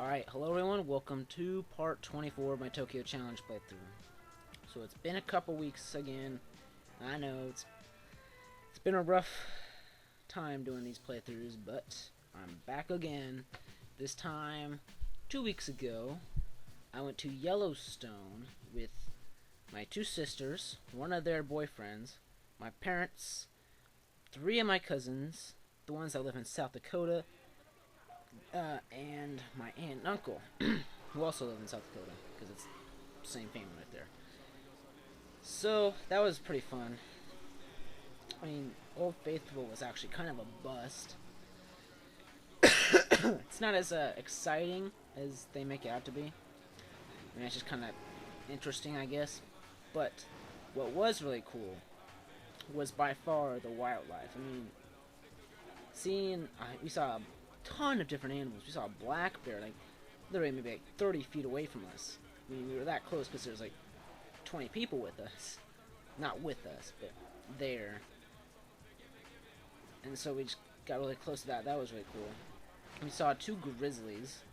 Alright, hello everyone, welcome to part 24 of my Tokyo Challenge playthrough. So it's been a couple weeks again. I know it's been a rough time doing these playthroughs, but I'm back again. This time, 2 weeks ago, I went to Yellowstone with my two sisters, one of their boyfriends, my parents, 3 of my cousins, the ones that live in South Dakota, and my aunt and uncle, who also live in South Dakota, because it's the same family right there. So, that was pretty fun. I mean, Old Faithful was actually kind of a bust. It's not as exciting as they make it out to be. I mean, it's just kind of interesting, I guess. But what was really cool was by far the wildlife. I mean, we saw a ton of different animals. We saw a black bear, like, literally maybe like 30 feet away from us. I mean, we were that close because there's like 20 people with us. Not with us, but there. And so we just got really close to that. That was really cool. We saw 2 grizzlies.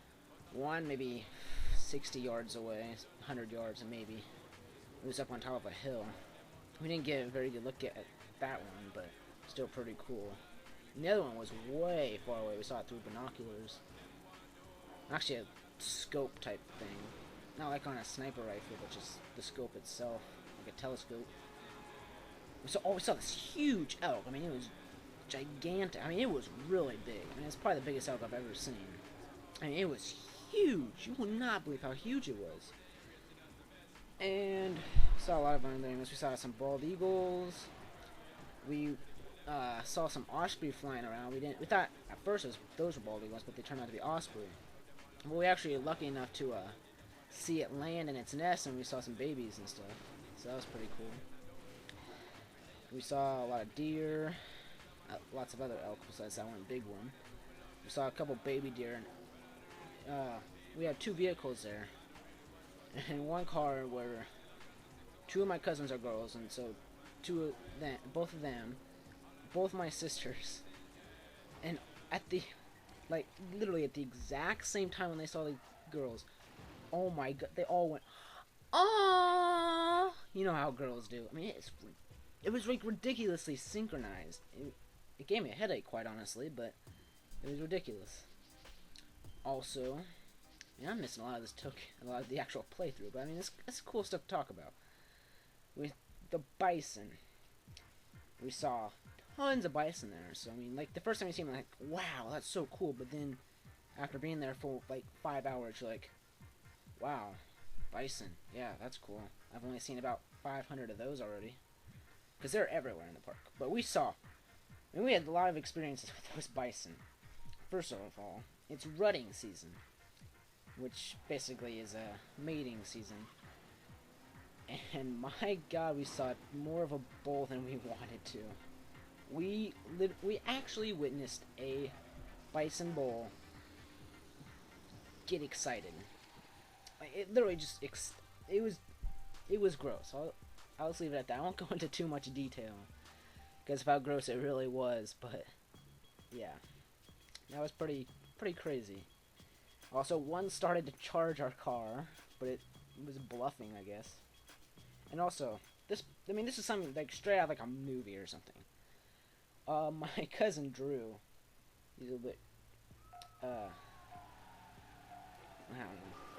One maybe 60 yards away, 100 yards maybe. It was up on top of a hill. We didn't get a very good look at that one, but still pretty cool. And the other one was way far away. We saw it through binoculars. Actually a scope type thing. Not like on a sniper rifle, but just the scope itself. Like a telescope. We saw this huge elk. I mean, it was gigantic. I mean, it was really big. I mean, it's probably the biggest elk I've ever seen. I mean, it was huge. You will not believe how huge it was. And we saw a lot of other animals. We saw some bald eagles. We saw some osprey flying around. We thought at first those were bald eagles, but they turned out to be osprey. But we actually were lucky enough to see it land in its nest, and we saw some babies and stuff. So that was pretty cool. We saw a lot of deer, lots of other elk besides that one big one. We saw a couple baby deer, and we had 2 vehicles there. And in one car were 2 of my cousins are girls, and so both my sisters, and literally at the exact same time when they saw the girls, oh my god, they all went, "Aww!" You know how girls do. I mean, it was like ridiculously synchronized. It gave me a headache, quite honestly, but it was ridiculous. Also, I'm missing a lot of the actual playthrough, but I mean, it's cool stuff to talk about. With the bison, we saw tons of bison there. So I mean, like the first time you see them, like, wow, that's so cool. But then, after being there for like 5 hours, you're like, wow, bison, yeah, that's cool. I've only seen about 500 of those already, because they're everywhere in the park. But we had a lot of experiences with those bison. First of all, it's rutting season, which basically is a mating season. And my god, we saw more of a bull than we wanted to. We actually witnessed a bison bull get excited. It literally just it was gross. I'll just leave it at that. I won't go into too much detail because of how gross it really was. But yeah, that was pretty crazy. Also, one started to charge our car, but it was bluffing, I guess. And also, this is something like straight out of like a movie or something. My cousin Drew, he's a little bit, I don't know,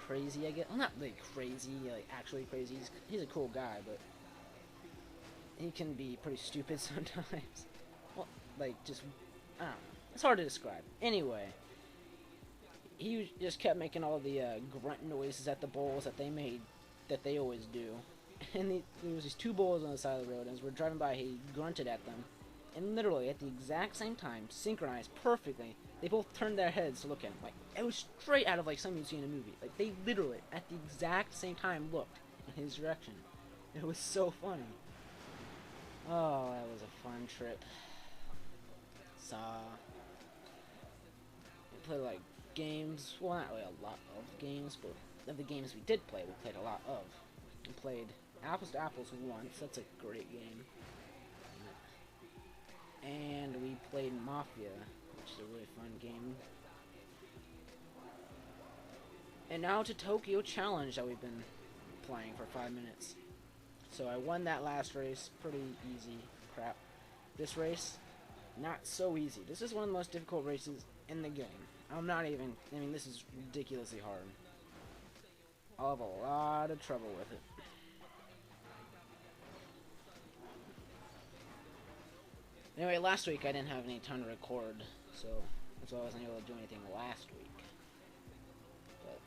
crazy, I guess. Well, not like crazy, like actually crazy. He's a cool guy, but he can be pretty stupid sometimes. Well, like just, I don't know. It's hard to describe. Anyway, he just kept making all the grunt noises at the bulls that they always do. And there was these 2 bulls on the side of the road, and as we're driving by, he grunted at them. And literally, at the exact same time, synchronized perfectly, they both turned their heads to look at him. Like, it was straight out of, like, something you'd see in a movie. Like, they literally, at the exact same time, looked in his direction. It was so funny. Oh, that was a fun trip. So, we played, like, games. Well, not really a lot of games, but of the games we did play, we played a lot of. We played Apples to Apples once. That's a great game. And we played Mafia, which is a really fun game. And now to Tokyo Challenge that we've been playing for 5 minutes. So I won that last race, pretty easy. Crap. This race, not so easy. This is one of the most difficult races in the game. I'm not even, I mean, this is ridiculously hard. I'll have a lot of trouble with it. Anyway, last week I didn't have any time to record, so that's why I wasn't able to do anything last week. But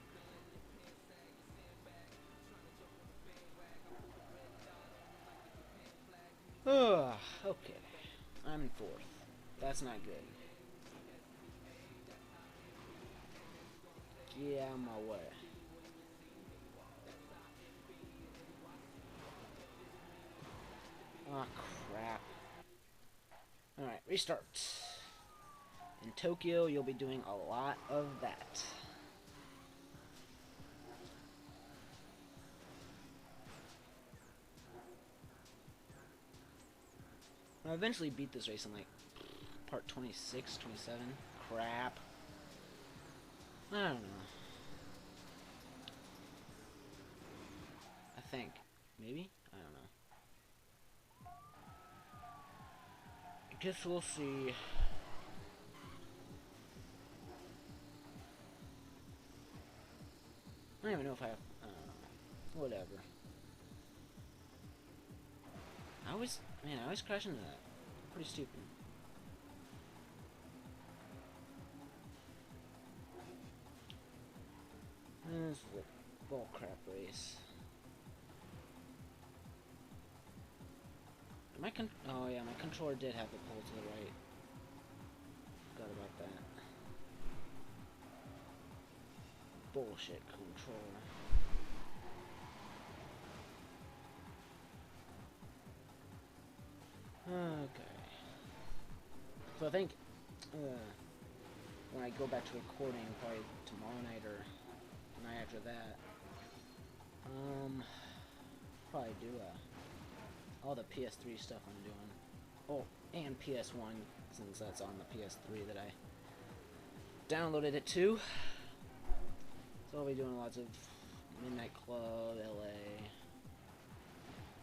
okay. I'm in 4th. That's not good. Get out of my way. Oh, crap. Alright, restart. In Tokyo, you'll be doing a lot of that. I'll eventually beat this race in like part 26, 27. Crap. I don't know. I think. Maybe? I don't know. I guess we'll see. I don't even know if I have... I don't know. Whatever. I always crash into that. Pretty stupid. This is a bullcrap race. Oh yeah, my controller did have the pull to the right. Forgot about that. Bullshit controller. Okay. So I think when I go back to recording, probably tomorrow night or the night after that, probably do all the PS3 stuff I'm doing. Oh, and PS1, since that's on the PS3 that I downloaded it to. So I'll be doing lots of Midnight Club, LA,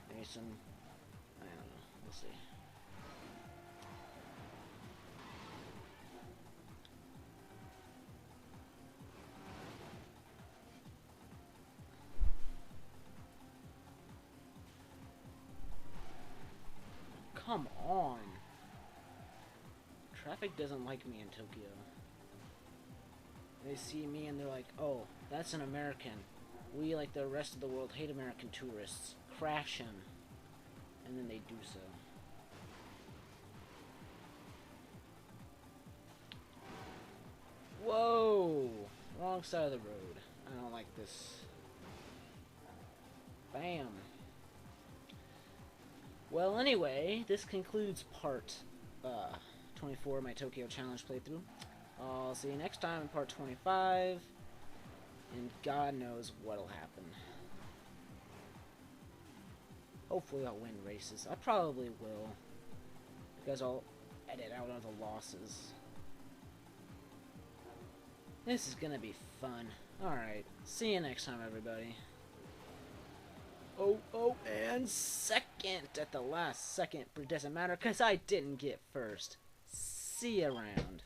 maybe some, I don't know, we'll see. Come on! Traffic doesn't like me in Tokyo. They see me and they're like, oh, that's an American. We, like the rest of the world, hate American tourists. Crash him. And then they do so. Whoa! Wrong side of the road. I don't like this. Bam. Well, anyway, this concludes part 24 of my Tokyo Challenge playthrough. I'll see you next time in part 25, and God knows what'll happen. Hopefully I'll win races. I probably will, because I'll edit out all the losses. This is gonna be fun. Alright, see you next time, everybody. Oh, and second at the last second, but it doesn't matter because I didn't get first. See you around.